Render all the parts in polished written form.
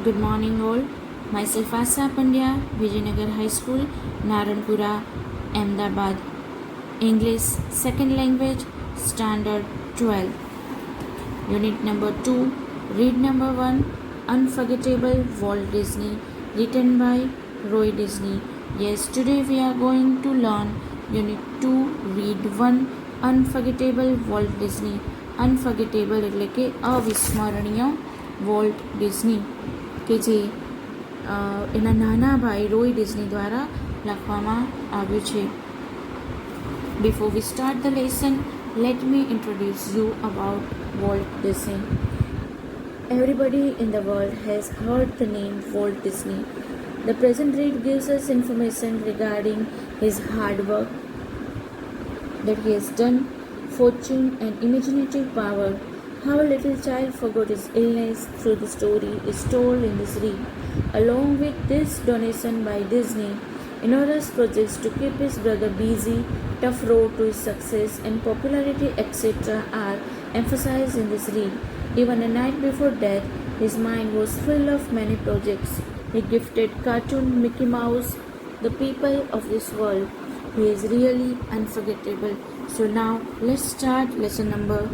Good morning, all. Myself Asa Pandya, Vijayanagar High School, Naranpura, Ahmedabad. English, second language, Standard 12. Unit number 2, read number 1, Unforgettable Walt Disney, written by Roy Disney. Yes, today we are going to learn Unit 2, read 1, Unforgettable Walt Disney. Unforgettable એટલે કે અવિસ્મરણીય volt Disney કે જે એના નાના ભાઈ Roy Disney દ્વારા લખવામાં આવ્યું છે. Before we start the lesson, let me introduce you about Walt Disney. Everybody in the world has heard the name Walt Disney. The present read gives us information regarding his hard work that he has done, fortune and imaginative power. How a little child forgot his illness through the story is told in this read. Along with this donation by Disney, enormous projects to keep his brother busy, tough road to his success and popularity etc. are emphasized in this read. Even a night before death, his mind was full of many projects. He gifted cartoon Mickey Mouse, the people of this world. He is really unforgettable. So now let's start lesson number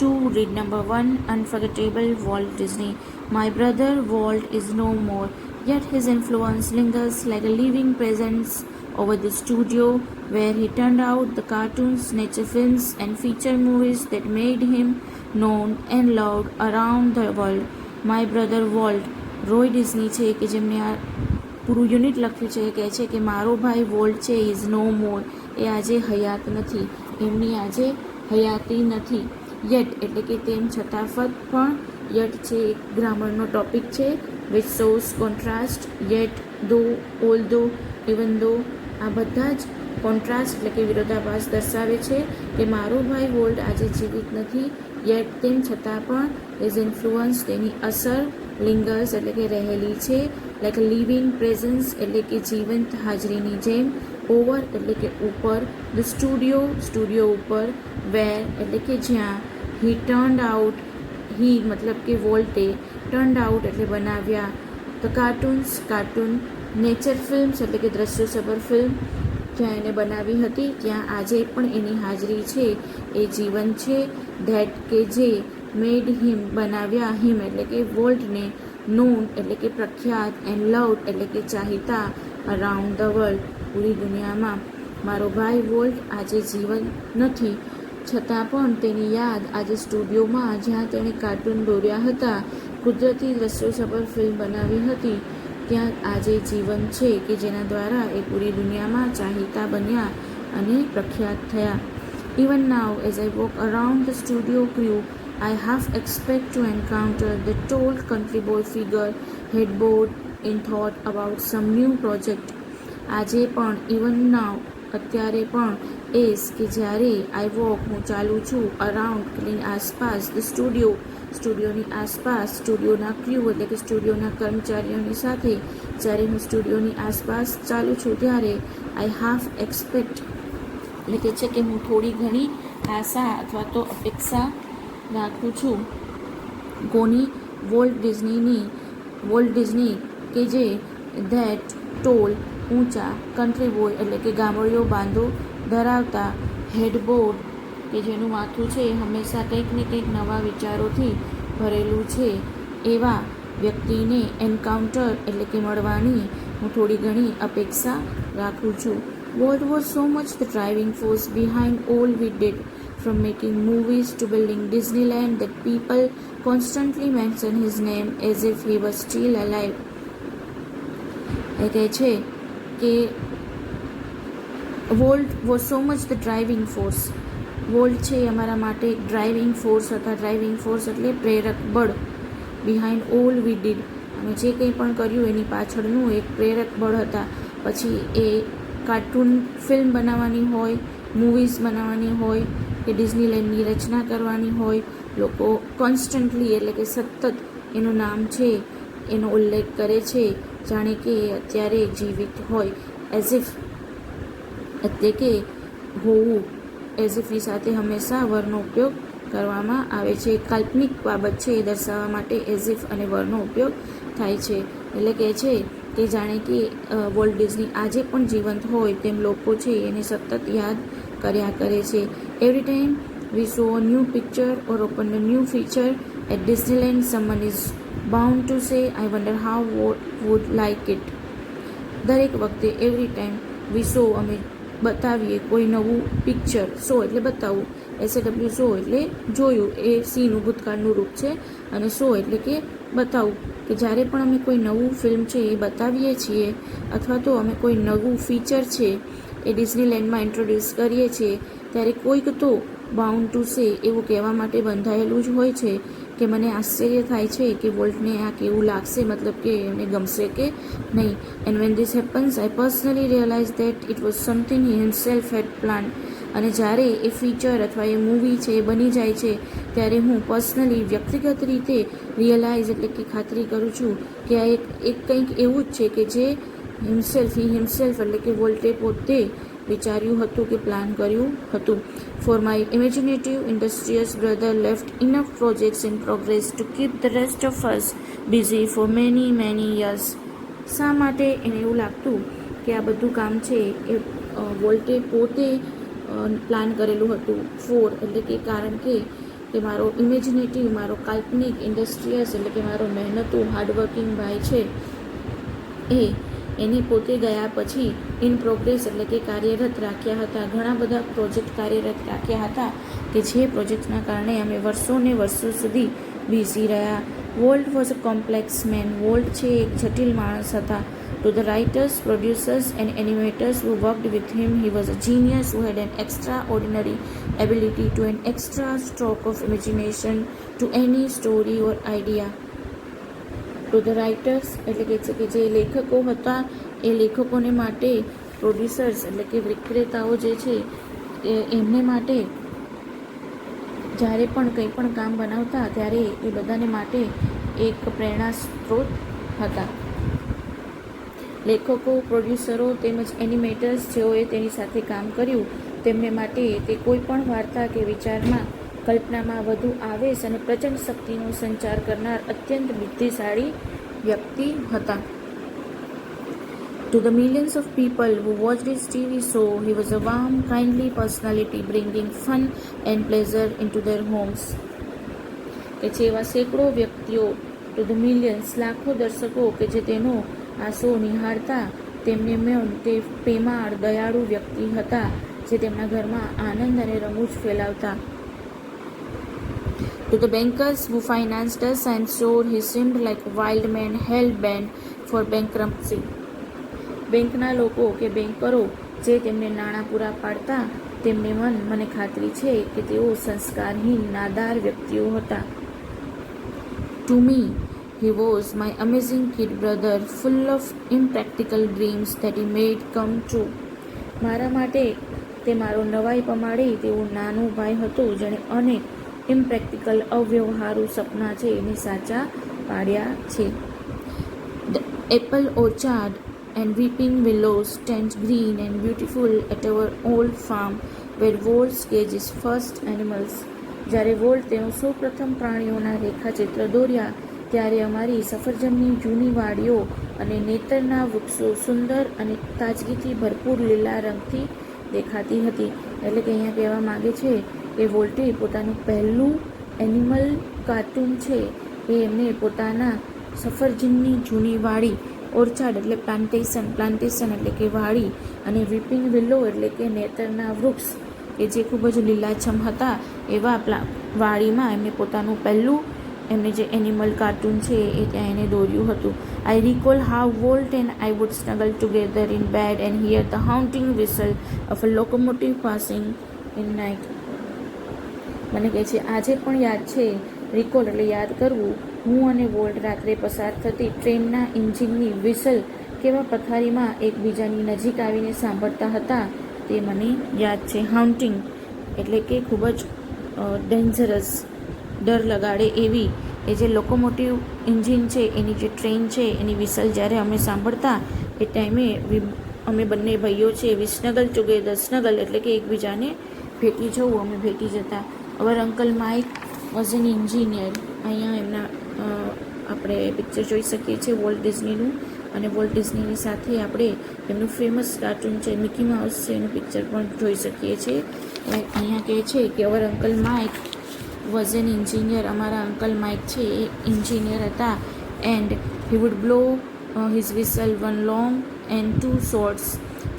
2, read number 1, Unforgettable Walt Disney. My brother Walt is no more, yet his influence lingers like a living presence over the studio where he turned out the cartoons, nature films and feature movies that made him known and loved around the world. My brother Walt, Roy Disney છે કે જેમને આ પૂરું unit લખ્યું છે, કહે છે કે મારો ભાઈ વોલ્ટ છે ઇઝ નો મોર, એ આજે હયાત નથી, એમની આજે હયાતી નથી. યટ એટલે કે તેમ છતાં પણ, યટ છે એક ગ્રામરનો ટોપિક છે વિચ શોઝ કોન્ટ્રાસ્ટ, યેટ, દો, ઓલ દો, ઇવન દો, આ બધા જ કોન્ટ્રાસ્ટ એટલે કે વિરોધાભાસ દર્શાવે છે કે મારો ભાઈ વોલ્ટ આજે જીવિત નથી, યેટ તેમ છતાં પણ હિઝ ઇન્ફ્લુઅન્સ તેની અસર, લિંગર્સ એટલે કે રહેલી છે, લાઈક અ લિવિંગ પ્રેઝન્સ એટલે કે જીવંત હાજરીની જેમ, ઓવર એટલે કે ઉપર, ધ સ્ટુડિયો ઉપર, વેર એટલે કે જ્યાં, હી ટર્ન્ડ આઉટ, હી મતલબ કે વોલ્ટે, ટર્ન્ડ આઉટ એટલે બનાવ્યા, ધ કાર્ટૂન, નેચર ફિલ્મ્સ એટલે કે દ્રશ્યોસભર ફિલ્મ જ્યાં એને બનાવી હતી ત્યાં આજે પણ એની હાજરી છે, એ જીવન છે, ધેટ કે જે, મેડ હિમ બનાવ્યા, હિમ એટલે કે વોલ્ટને, નોન એટલે કે પ્રખ્યાત, એન્ડ લવડ એટલે કે ચાહિતા, અરાઉન્ડ ધ વર્લ્ડ પૂરી દુનિયામાં. મારો ભાઈ વોલ્ટ આજે જીવન નથી, છતાં પણ તેની યાદ આજે સ્ટુડિયોમાં જ્યાં તેણે કાર્ટૂન દોર્યા હતા, કુદરતી દ્રશ્યોસભર ફિલ્મ બનાવી હતી, ત્યાં આજે જીવન છે કે જેના દ્વારા એ પૂરી દુનિયામાં ચાહિતા બન્યા અને પ્રખ્યાત થયા. Even now, as I walk around the studio crew, I half expect to encounter the tall country boy figure headboard in thought about some new project. આજે પણ, even now, અત્યારે પણ, એસ કે જ્યારે, આઈ વોક હું ચાલું છું, અરાઉન્ડ એટલે આસપાસ, ધ સ્ટુડિયોની આસપાસ, સ્ટુડિયોના ક્રૂ એટલે કે સ્ટુડિયોના કર્મચારીઓની સાથે જ્યારે હું સ્ટુડિયોની આસપાસ ચાલું છું ત્યારે આઈ હાફ એક્સપેક્ટ એટલે કે છે કે હું થોડી ઘણી આશા અથવા તો અપેક્ષા રાખું છું. કોની? વોલ્ટ ડિઝની કે જે ધેટ ટોલ ઊંચા, કન્ટ્રી બોય એટલે કે ગામડિયો બાંધો ધરાવતા, હેડબોર્ડ કે જેનું માથું છે એ હંમેશા કંઈક ને કંઈક નવા વિચારોથી ભરેલું છે, એવા વ્યક્તિને એન્કાઉન્ટર એટલે કે મળવાની હું થોડી ઘણી અપેક્ષા રાખું છું. Volt was so much the driving force behind all we did, from making movies to building Disneyland that people constantly mention his name as if he was still alive. એ કહે છે કે volt was so much the driving force, volt છે અમારા માટે એક driving force હતા, driving force એટલે પ્રેરક બળ, બિહાઇન્ડ ઓલ વી ડીડ અમે જે કંઈ પણ કર્યું એની પાછળનું એક પ્રેરક બળ હતા. પછી એ કાર્ટૂન ફિલ્મ બનાવવાની હોય, મૂવીઝ બનાવવાની હોય કે ડિઝનીલેન્ડની રચના કરવાની હોય, લોકો કોન્સ્ટન્ટલી એટલે કે સતત એનું નામ છે એનો ઉલ્લેખ કરે છે જાણે કે એ અત્યારે જીવિત હોય, એઝ ઇફ એટલે કે હોવું, એઝ ઇફની સાથે હંમેશા વરનો ઉપયોગ કરવામાં આવે છે. કાલ્પનિક બાબત છે એ દર્શાવવા માટે એઝ ઇફ અને વરનો ઉપયોગ થાય છે. એટલે કે છે કે જાણે કે વોલ્ટ ડિઝની આજે પણ જીવંત હોય તેમ લોકો છે એને સતત યાદ કર્યા કરે છે. Every time we show a new picture or open a new feature at Disneyland someone is bound to say I wonder how would like it. દરેક વખતે એવરી ટાઈમ વી શો અમે બતાવીએ કોઈ નવું પિક્ચર. શો એટલે બતાવવું, SAW show એટલે જોયું, એ સીનું ભૂતકાળનું રૂપ છે, અને શો એટલે કે બતાવવું. કે જ્યારે પણ અમે કોઈ નવું ફિલ્મ છે એ બતાવીએ છીએ અથવા તો અમે કોઈ નવું ફીચર છે એ ડિઝનીલેન્ડમાં ઇન્ટ્રોડ્યુસ કરીએ છીએ ત્યારે કોઈક તો બાઉન્ડ ટુ સે એવું કહેવા માટે બંધાયેલું જ હોય છે કે મને આશ્ચર્ય થાય છે કે વોલ્ટને આ કેવું લાગશે, મતલબ કે એને ગમશે કે નહીં. And when this happens I personally realise that it was something he himself had planned. અને જ્યારે એ ફીચર અથવા એ મૂવી છે એ બની જાય છે ત્યારે હું પર્સનલી વ્યક્તિગત રીતે રિયલાઇઝ એટલે કે ખાતરી કરું છું કે આ એક કંઈક એવું જ છે કે જે હિમસેલ્ફ એટલે કે વોલ્ટે પોતે વિચાર્યું હતું કે પ્લાન કર્યું હતું. For my imaginative ઇન્ડસ્ટ્રીયસ brother left enough projects in progress to keep the rest of us busy for many years. શા માટે એને એવું લાગતું કે આ બધું કામ છે એ વોલ્ટે પોતે પ્લાન કરેલું હતું. ફોર એટલે કે કારણ કે મારો ઇમેજિનેટિવ, મારો કાલ્પનિક, ઇન્ડસ્ટ્રીયસ એટલે કે મારો મહેનતુ હાર્ડવર્કિંગ ભાઈ છે એને પોતે ગયા પછી ઇન પ્રોગ્રેસ એટલે કે કાર્યરત રાખ્યા હતા. ઘણા બધા પ્રોજેક્ટ કાર્યરત રાખ્યા હતા કે જે પ્રોજેક્ટના કારણે અમે વર્ષોને વર્ષો સુધી બિઝી રહ્યા. Walt was a complex man. Walt છે એક જટિલ માણસ હતા. To the writers, producers and animators who worked with him, he was a genius who had an extraordinary ability to an extra stroke of imagination to any story or idea. To the writers એટલે કે છે કે જે લેખકો હતા એ લેખકોને માટે, producers એટલે કે વિક્રેતાઓ જે છે એમને માટે જ્યારે પણ કંઈ પણ કામ બનાવતા ત્યારે એ બધાને માટે એક પ્રેરણા સ્ત્રોત હતા. લેખકો, પ્રોડ્યુસરો તેમજ એનિમેટર્સ જેઓએ તેની સાથે કામ કર્યું તેમને માટે તે કોઈ પણ વાર્તા કે વિચારમાં કલ્પનામાં વધુ આવેશ અને પ્રચંડ શક્તિનો સંચાર કરનાર અત્યંત બુદ્ધિશાળી વ્યક્તિ હતા. To the millions of people who watched his TV show, he was a warm, kindly personality bringing fun and pleasure into their homes. કે જેવા સેંકડો વ્યક્તિઓ, ટુ ધ મિલિયન્સ, લાખો દર્શકો કે જે તેનો આ શો નિહાળતા તેમને તે પ્રેમાળ, દયાળુ વ્યક્તિ હતા જે તેમના ઘરમાં આનંદ અને રમૂજ ફેલાવતા. To the bankers who financed us, I am sure he seemed like a wild man hell-bent for bankruptcy. બેંકના લોકો કે બેંકરો જે તેમને નાણાં પૂરા પાડતા તેમને મને ખાતરી છે કે તેઓ સંસ્કારહીન, નાદાર વ્યક્તિઓ હતા. To me, he was my amazing kid brother, full of impractical dreams that he made come true. મારા માટે તે મારો નવાઈ પમાડે તેવો નાનો ભાઈ હતો જેણે અનેક ઇમ્પ્રેક્ટિકલ, અવ્યવહારુ સપના છે એને સાચા પાડ્યા છે. The apple orchard and weeping willows stand green and beautiful at our old farm where Walt's caged his first animals. જ્યારે વોલ્ટ તેનો સૌ પ્રથમ પ્રાણીઓના રેખાચિત્ર દોર્યા ત્યારે અમારી સફરજનની જૂની વાડીઓ અને નેતરના વૃક્ષો સુંદર અને તાજગીથી ભરપૂર લીલા રંગથી દેખાતી હતી. એટલે કે અહીંયા કહેવા માગે છે કે વોલ્ટે પોતાનું પહેલું એનિમલ કાર્ટૂન છે એ એમને પોતાના સફરજનની જૂની વાડી, ઓર્ચાર્ડ એટલે પ્લાન્ટેશન એટલે કે વાડી, અને વીપિંગ વિલ્લો એટલે કે નેતરના વૃક્ષ કે જે ખૂબ જ લીલાછમ હતા એવા વાડીમાં એમને પોતાનું પહેલું એમને જે એનિમલ કાર્ટૂન છે એ ત્યાં એને દોર્યું હતું. I recall how Walt and I would snuggle together in bed and hear the haunting whistle of a locomotive passing in night. મને કહે છે આજે પણ યાદ છે, રિકોલ એટલે યાદ કરવું, હું અને વોલ્ટ રાત્રે પસાર થતી ટ્રેનના એન્જિનની વિસલ કેવા પથારીમાં એકબીજાની નજીક આવીને સાંભળતા હતા તે મને યાદ છે. હાઉન્ટિંગ એટલે કે ખૂબ જ ડેન્જરસ, ડર લગાડે એવી એ જે લોકોમોટિવ એન્જિન છે એની જે ટ્રેન છે એની વિસલ જ્યારે અમે સાંભળતા એ ટાઈમે અમે બંને ભાઈઓ છે વિસનગલ ટુગેધર, સ્નગલ એટલે કે એકબીજાને ભેટી જવું, અમે ભેટી જતા our uncle Mike was an engineer. અહીંયા એમના આપણે પિક્ચર જોઈ શકીએ છીએ વોલ્ટ ડિઝનીનું, અને વોલ્ટ ડિઝનીની સાથે આપણે એમનું ફેમસ કાર્ટૂન છે મિકી માઉસ છે એનું પિક્ચર પણ જોઈ શકીએ છીએ. અહીંયા કહે છે કે our uncle Mike was an engineer. અમારા અંકલ માઇક છે એ એન્જિનિયર હતા. And he would blow his whistle one long and two shorts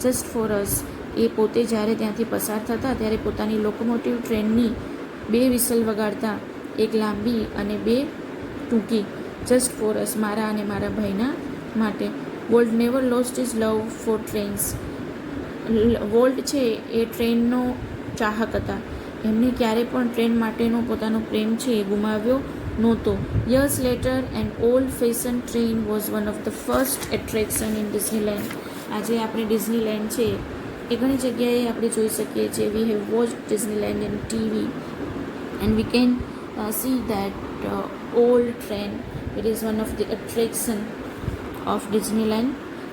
just for us. એ પોતે જ્યારે ત્યાંથી પસાર થતા ત્યારે પોતાની લોકોમોટિવ ટ્રેનની 2 વિસલ વગાડતા, એક લાંબી અને 2 ટૂંકી, જસ્ટ ફોર અસ, મારા અને મારા ભાઈના માટે. વોલ્ટ નેવર લોસ્ટ હિઝ લવ ફોર ટ્રેન્સ. વોલ્ટ છે એ ટ્રેનનો ચાહક હતા. એમને ક્યારે પણ ટ્રેન માટેનો પોતાનો પ્રેમ છે એ ગુમાવ્યો નહોતો. Years letter and old fashion train was one of the first attraction in Disneyland. આજે આપણે ડિઝનીલેન્ડ છે એ ઘણી જગ્યાએ આપણે જોઈ શકીએ છીએ. We have watch Disneyland in TV and we can see that old train. It is one of the attraction of Disneyland,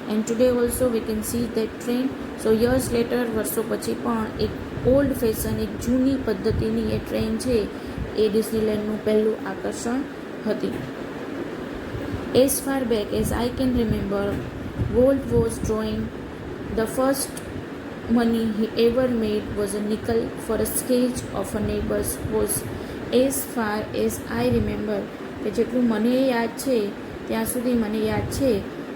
and today also we can see that train. So years later, વર્ષો પછી પણ એક old fashion, એક જૂની પદ્ધતિની એ train છે એ ડિઝનીલેન્ડનું પહેલું આકર્ષણ હતી. As far back as I can remember, Walt was drawing. The first money he ever made was a nickel for a sketch of a neighbor's house. As far as I remember, કે જેટલું મને યાદ છે ત્યાં સુધી મને યાદ છે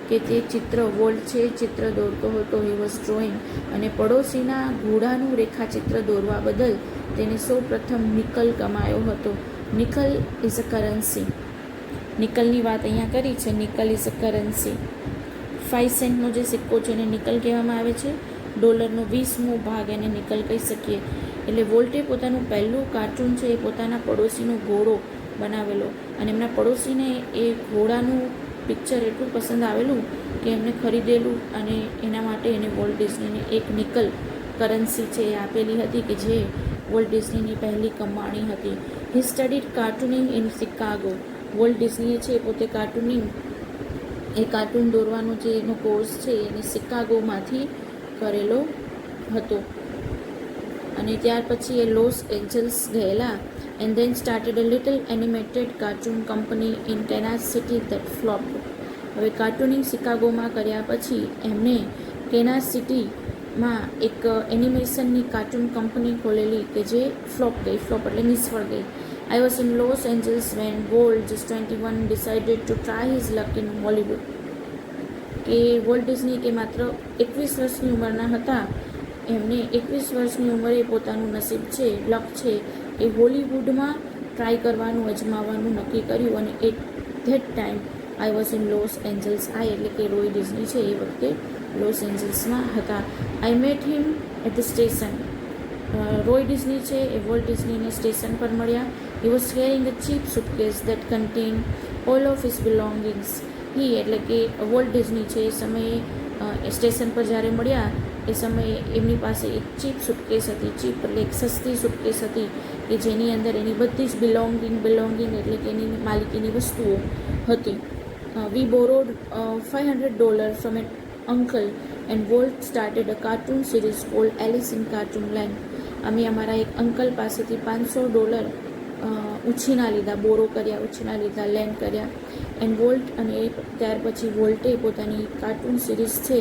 કે તે ચિત્ર વોલ્ટ છે ચિત્ર દોરતો હતો. હી વોઝ ડ્રોઈંગ, અને પડોશીના ઘોડાનું રેખાચિત્ર દોરવા બદલ તેને સૌ પ્રથમ નિકલ કમાયો હતો. Nickel is a currency. નિકલની વાત અહીંયા કરી છે. Nickel is a currency. 5 સેન્ટનો જે સિક્કો છે એને નિકલ કહેવામાં આવે છે. ડોલરનો 20મો ભાગ એને નિકલ કહી શકીએ. એટલે વોલ્ટે પોતાનું પહેલું કાર્ટૂન છે એ પોતાના પડોશીનો ઘોડો બનાવેલો, અને એમના પડોશીને એ ઘોડાનું પિક્ચર એટલું પસંદ આવેલું કે એમને ખરીદેલું, અને એના માટે એને વોલ્ટ ડિઝનીને એક નિકલ કરન્સી છે એ આપેલી હતી કે જે વોલ્ટ ડિઝનીની પહેલી કમાણી હતી. હી સ્ટડીડ કાર્ટૂનિંગ ઇન શિકાગો. વોલ્ટ ડિઝનીએ છે પોતે કાર્ટૂન દોરવાનો જે એનો કોર્સ છે એને શિકાગોમાંથી કરેલો હતો, અને ત્યાર પછી એ લોસ એન્જલ્સ ગયેલા. And then started a little animated cartoon company in Kansas City that flopped. હવે કાર્ટૂનિંગ શિકાગોમાં કર્યા પછી એમને કેનાસ સિટીમાં એક એનિમેશનની કાર્ટૂન કંપની ખોલેલી કે જે ફ્લોપ એટલે નિષ્ફળ ગઈ. I was in Los Angeles when Walt just 21 decided to try his luck in Hollywood. કે વોલ્ટ ડિઝની કે માત્ર 21 વર્ષની ઉંમરના હતા, એમને 21 વર્ષની ઉંમરે પોતાનું નસીબ છે, લક છે એ હોલિવૂડમાં ટ્રાય કરવાનું, અજમાવવાનું નક્કી કર્યું. અને at that time I was in Los Angeles. એટલે કે રોય ડિઝની છે એ વખતે લોસ એન્જલ્સમાં હતા. I met him at the station. Roy Disney છે એ વોલ્ટ ડિઝનીને સ્ટેશન પર મળ્યા. He was carrying a cheap suitcase that contain all of his belongings. એટલે કે વોલ્ટ ડિઝની છે એ સમયે સ્ટેશન પર જ્યારે મળ્યા એ સમયે એમની પાસે એક ચીપ સુટકેસ હતી. ચીપ એટલે એક સસ્તી સુટકેસ હતી કે જેની અંદર એની બધી જ બિલોંગિંગ એટલે કે એની માલિકીની વસ્તુઓ હતી. We borrowed $500 from an uncle and Walt started a cartoon series called Alice in Cartoon Land. અમે અમારા એક અંકલ પાસેથી $500 ઉછીના લીધા, લેન્ડ કર્યા. એન્ડ વોલ્ટ, અને ત્યાર પછી વોલ્ટે પોતાની કાર્ટૂન સિરીઝ છે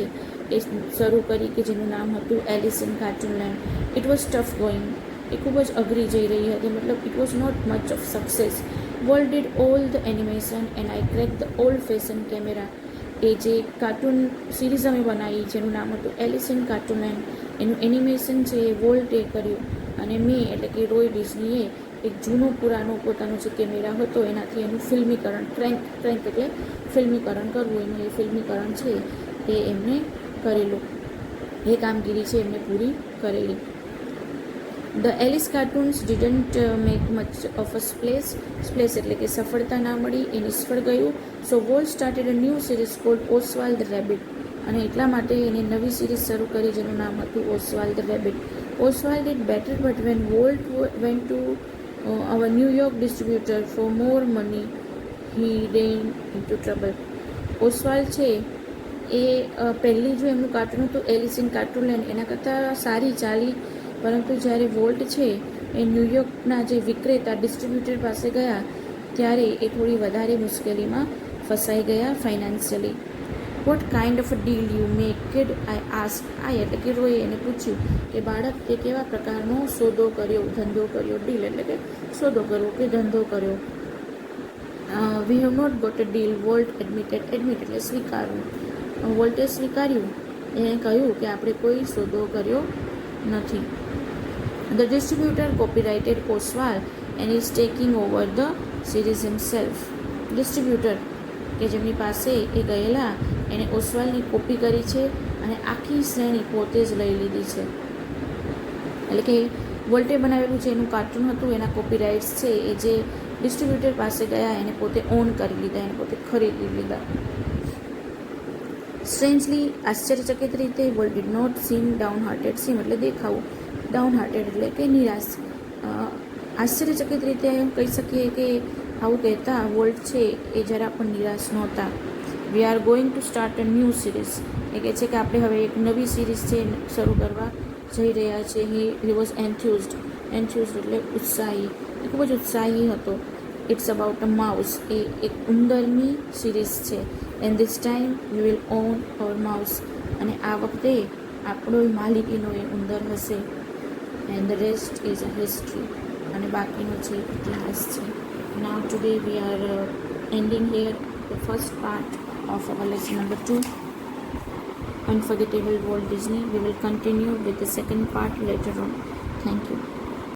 એ શરૂ કરી કે જેનું નામ હતું Alice in Cartoon Land. It was tough going. એ ખૂબ જ અઘરી જઈ રહી હતી, મતલબ it was not much of success. Walt did all the animation and I crank the old fashion camera. એ જે કાર્ટૂન સિરીઝ અમે બનાવી જેનું નામ હતું એલિસ ઇન કાર્ટૂન લેન્ડ, એનું એનિમેશન છે એ વોલ્ટે કર્યું, અને મેં એટલે કે રોય ડિઝનીએ એક જૂનો પુરાનો પોતાનો જે કેમેરા હતો એનાથી એનું ફિલ્મીકરણ, ક્રેન્ક એટલે ફિલ્મીકરણ કરવું, એનું એ ફિલ્મીકરણ છે એ એમને કરેલું. એ કામગીરી છે એમને પૂરી કરેલી. The Alice cartoons didn't make much of a splash એટલે કે સફળતા ના મળી, એ નિષ્ફળ ગયું. So Walt started a new series called Oswald the Rabbit. અને એટલા માટે એને નવી સિરીઝ શરૂ કરી જેનું નામ હતું Oswald the Rabbit. Oswald did better, but when Walt went to our New York distributor for more money, he ran into trouble. ઓસ્વાલ્ડ છે એ પહેલી જો એમનું કાર્ટૂન હતું એલિસ ઇન કાર્ટૂન લેન્ડ એના કરતાં સારી ચાલી, પરંતુ જ્યારે વોલ્ટ છે એ ન્યૂયોર્કના જે વિક્રેતા ડિસ્ટ્રીબ્યુટર પાસે ગયા ત્યારે એ થોડી વધારે મુશ્કેલીમાં ફસાઈ ગયા financially. What kind of a deal you make kid? I ask. એટલે કે રોએ એને પૂછ્યું કે બાળક તે કેવા પ્રકારનો સોદો કર્યો, ધંધો કર્યો. ડીલ એટલે કે સોદો કરવો કે ધંધો કર્યો. We have not got a deal, Walt admitted. Admit એટલે સ્વીકારવું. વોલ્ટે સ્વીકાર્યું, એને કહ્યું કે આપણે કોઈ સોદો કર્યો નથી. The distributor copyrighted Oswald and is taking over the series himself. Distributor કે જેમની પાસે એ ગયેલા એને ઓસ્વાલની કોપી કરી છે અને આખી શ્રેણી પોતે જ લઈ લીધી છે. એટલે કે વોલ્ટે બનાવેલું છે એનું કાર્ટૂન હતું, એના કોપીરાઇટ્સ છે એ જે ડિસ્ટ્રીબ્યુટર પાસે ગયા એને પોતે ઓન કરી લીધા, એને પોતે ખરીદી લીધા. સ્ટ્રેન્જલી, આશ્ચર્યચકિત રીતે, Walt did not seem downhearted. Seem એટલે દેખાવું, ડાઉન હાર્ટેડ એટલે કે નિરાશ. આશ્ચર્યચકિત રીતે કહી શકીએ કે આવું કહેતા વોલ્ટ છે એ જરા પણ નિરાશ નહોતા. We are going to start a new series. એ કહે છે કે આપણે હવે એક નવી સિરીઝ છે શરૂ કરવા જઈ રહ્યા છે. He was એન્થ્યુઝડ. એન્થ્યુઝડ એટલે ઉત્સાહી, એ ખૂબ જ ઉત્સાહી હતો. It's about a mouse. એ એક ઉંદરની સિરીઝ છે. And this time we will own our mouse. અને આ વખતે આપણો માલિકીનો એ ઉંદર હશે. And the rest is a history. અને બાકીનો છે ઇતિહાસ છે. Now today we are ending here the first part of our lesson number 2, Unforgettable Walt Disney. We will continue with the second part later on. Thank you.